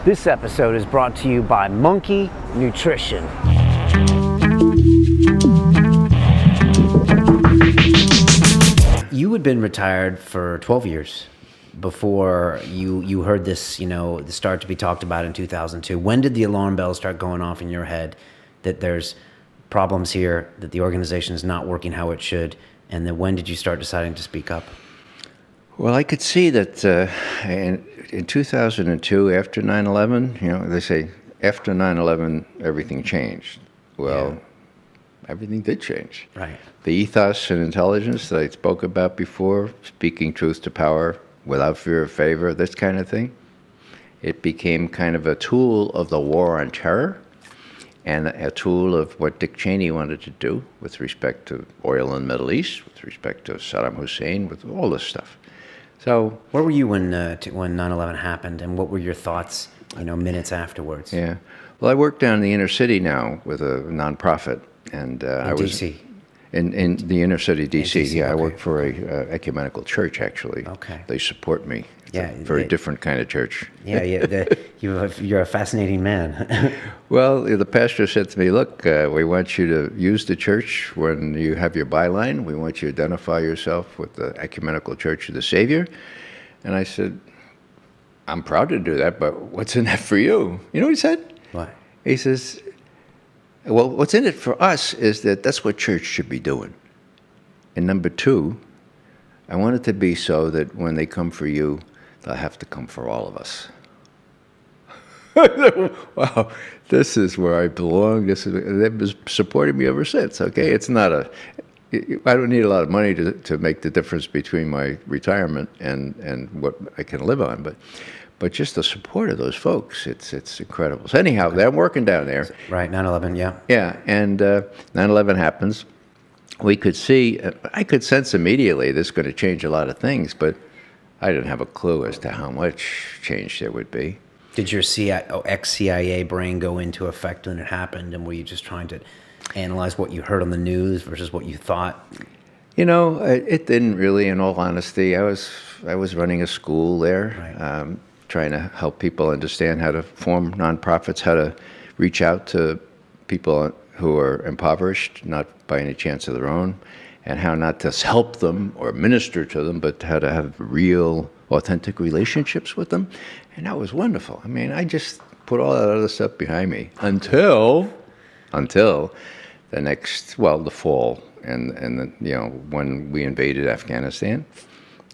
This episode is brought to you by Monkey Nutrition. You had been retired for 12 years before you heard this, start to be talked about in 2002. When did the alarm bells start going off in your head that there's problems here, that the organization is not working how it should, and then when did you start deciding to speak up? Well, I could see that in 2002, after 9/11, they say after 9/11, everything changed. Well, everything did change. Right. The ethos and intelligence that I spoke about before, speaking truth to power without fear of favor, this kind of thing, it became kind of a tool of the war on terror and a tool of what Dick Cheney wanted to do with respect to oil in the Middle East, with respect to Saddam Hussein, with all this stuff. So, where were you when 9/11 happened, and what were your thoughts, minutes afterwards? Yeah, well, I work down in the inner city now with a nonprofit, and I was D.C. in the inner city, D.C. DC, Yeah, okay. I work for a ecumenical church actually. Okay, they support me. It's yeah, a very different kind of church. Yeah, you're a fascinating man. Well, the pastor said to me, "Look, we want you to use the church when you have your byline. We want you to identify yourself with the Ecumenical Church of the Savior." And I said, "I'm proud to do that, but what's in that for you?" You know what he said? What? He says, "Well, what's in it for us is that's what church should be doing. And number two, I want it to be so that when they come for you, they'll have to come for all of us." Wow, this is where I belong. They've been supporting me ever since. Okay, it's not I don't need a lot of money to make the difference between my retirement and what I can live on, but just the support of those folks, it's incredible. So anyhow, I'm working down there. Right, 9/11, yeah. Yeah, and 9/11 happens. I could sense immediately this is going to change a lot of things, but I didn't have a clue as to how much change there would be. Did your ex-CIA brain go into effect when it happened, and were you just trying to analyze what you heard on the news versus what you thought? It didn't really, in all honesty. I was running a school there, Right. Trying to help people understand how to form nonprofits, how to reach out to people who are impoverished, not by any chance of their own, and how not to help them or minister to them, but how to have real, authentic relationships with them. And that was wonderful. I mean, I just put all that other stuff behind me until the fall, and when we invaded Afghanistan,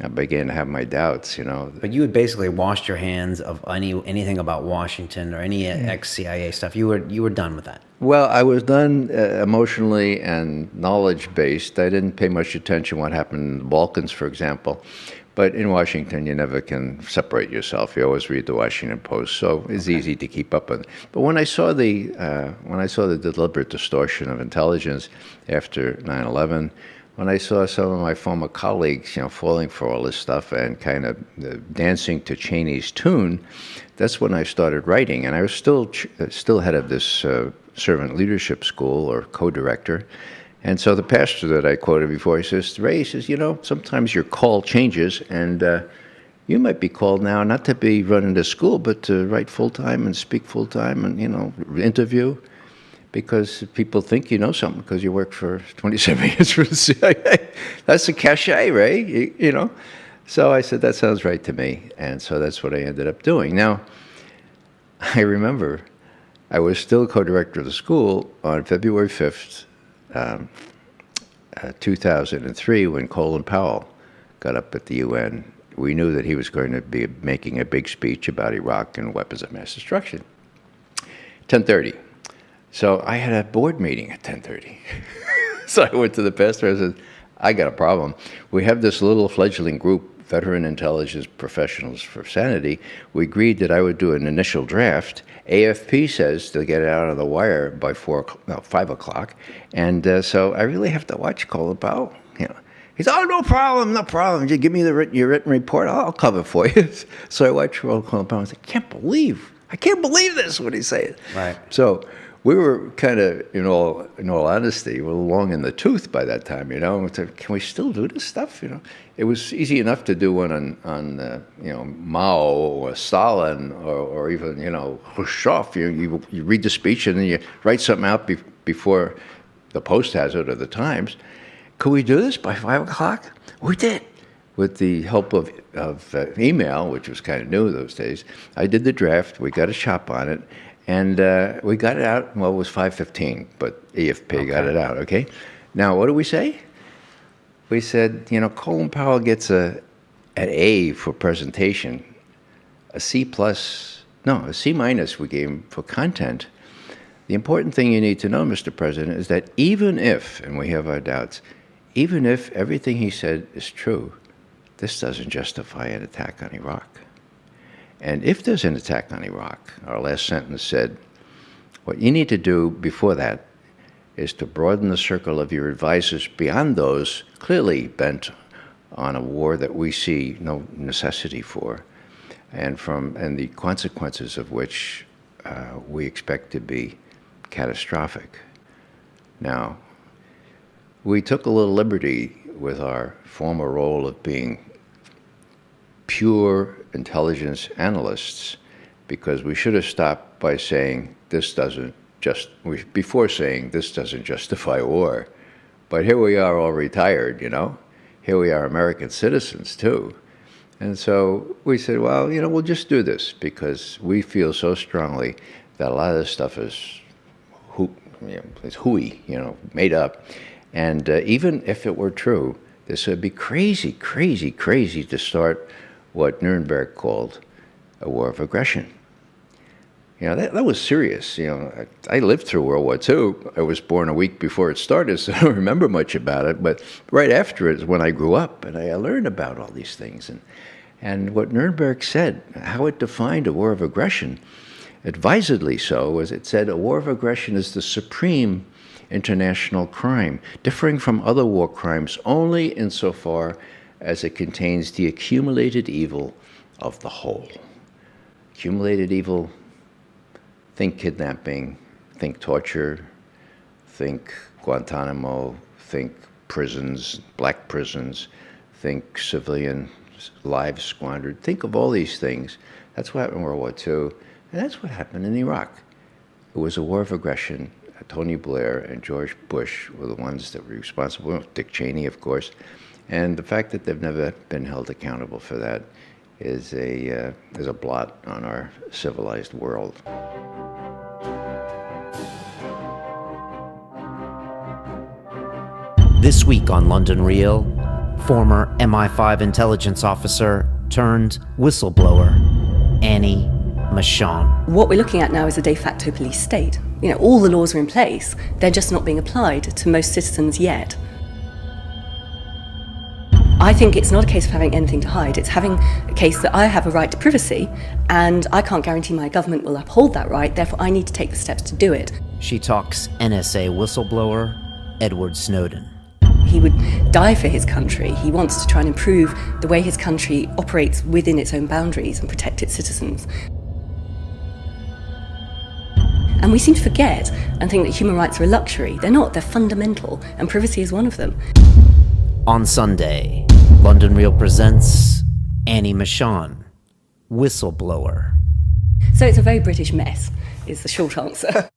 I began to have my doubts, But you had basically washed your hands of anything about Washington or any ex-CIA stuff. You were done with that. Well, I was done emotionally and knowledge-based. I didn't pay much attention what happened in the Balkans, for example. But in Washington, you never can separate yourself. You always read the Washington Post, so it's easy to keep up with it. But when I saw the deliberate distortion of intelligence after 9/11, when I saw some of my former colleagues, falling for all this stuff and kind of dancing to Cheney's tune, that's when I started writing. And I was still head of this servant leadership school, or co-director. And so the pastor that I quoted before, he says, "Ray," he says, "sometimes your call changes, and you might be called now not to be running the school, but to write full-time and speak full-time and, interview, because people think you know something because you worked for 27 years for the CIA. That's a cachet, Ray, So I said, that sounds right to me. And so that's what I ended up doing. Now, I remember I was still co-director of the school on February 5th, 2003, when Colin Powell got up at the UN. We knew that he was going to be making a big speech about Iraq and weapons of mass destruction. 10:30. So I had a board meeting at 10:30. So I went to the pastor and said, "I got a problem. We have this little fledgling group, Veteran Intelligence Professionals for Sanity. We agreed that I would do an initial draft. AFP says to get it out on the wire by 5 o'clock. And so I really have to watch Colin Powell. He said, "Oh, no problem. Just give me your written report. I'll cover it for you." So I watched Colin Powell and said, I can't believe this, what he's saying. Right. So we were kind of, in all honesty, a little long in the tooth by that time, We said, can we still do this stuff, It was easy enough to do one on Mao or Stalin or even, Khrushchev. You read the speech and then you write something out before the Post has it or the Times. Could we do this by 5 o'clock? We did. With the help of email, which was kind of new those days. I did the draft. We got a chop on it. And we got it out, well, it was 5:15, but EFP got it out, okay? Now, what do we say? We said, Colin Powell gets an A for presentation, a C minus we gave him for content. The important thing you need to know, Mr. President, is that even if, and we have our doubts, even if everything he said is true, this doesn't justify an attack on Iraq. And if there's an attack on Iraq, our last sentence said, what you need to do before that is to broaden the circle of your advisors beyond those clearly bent on a war that we see no necessity for, and the consequences of which we expect to be catastrophic. Now, we took a little liberty with our former role of being pure intelligence analysts, because we should have stopped by saying before saying this doesn't justify war. But here we are all retired, Here we are American citizens too. And so we said, well, we'll just do this because we feel so strongly that a lot of this stuff is it's hooey, made up. And even if it were true, this would be crazy, crazy, crazy to start what Nuremberg called a war of aggression. That was serious. I lived through World War II. I was born a week before it started, so I don't remember much about it. But right after it is when I grew up, and I learned about all these things. And what Nuremberg said, how it defined a war of aggression, advisedly so, was it said a war of aggression is the supreme international crime, differing from other war crimes only insofar as it contains the accumulated evil of the whole. Accumulated evil, think kidnapping, think torture, think Guantanamo, think prisons, black prisons, think civilian lives squandered. Think of all these things. That's what happened in World War II, and that's what happened in Iraq. It was a war of aggression. Tony Blair and George Bush were the ones that were responsible, Dick Cheney, of course. And the fact that they've never been held accountable for that is a blot on our civilized world. This week on London Real, former MI5 intelligence officer turned whistleblower, Annie Machon. What we're looking at now is a de facto police state. All the laws are in place, they're just not being applied to most citizens yet. I think it's not a case of having anything to hide. It's having a case that I have a right to privacy, and I can't guarantee my government will uphold that right, therefore I need to take the steps to do it. She talks NSA whistleblower Edward Snowden. He would die for his country. He wants to try and improve the way his country operates within its own boundaries and protect its citizens. And we seem to forget and think that human rights are a luxury. They're not, they're fundamental, and privacy is one of them. On Sunday, London Real presents Annie Machon, whistleblower. So it's a very British mess, is the short answer.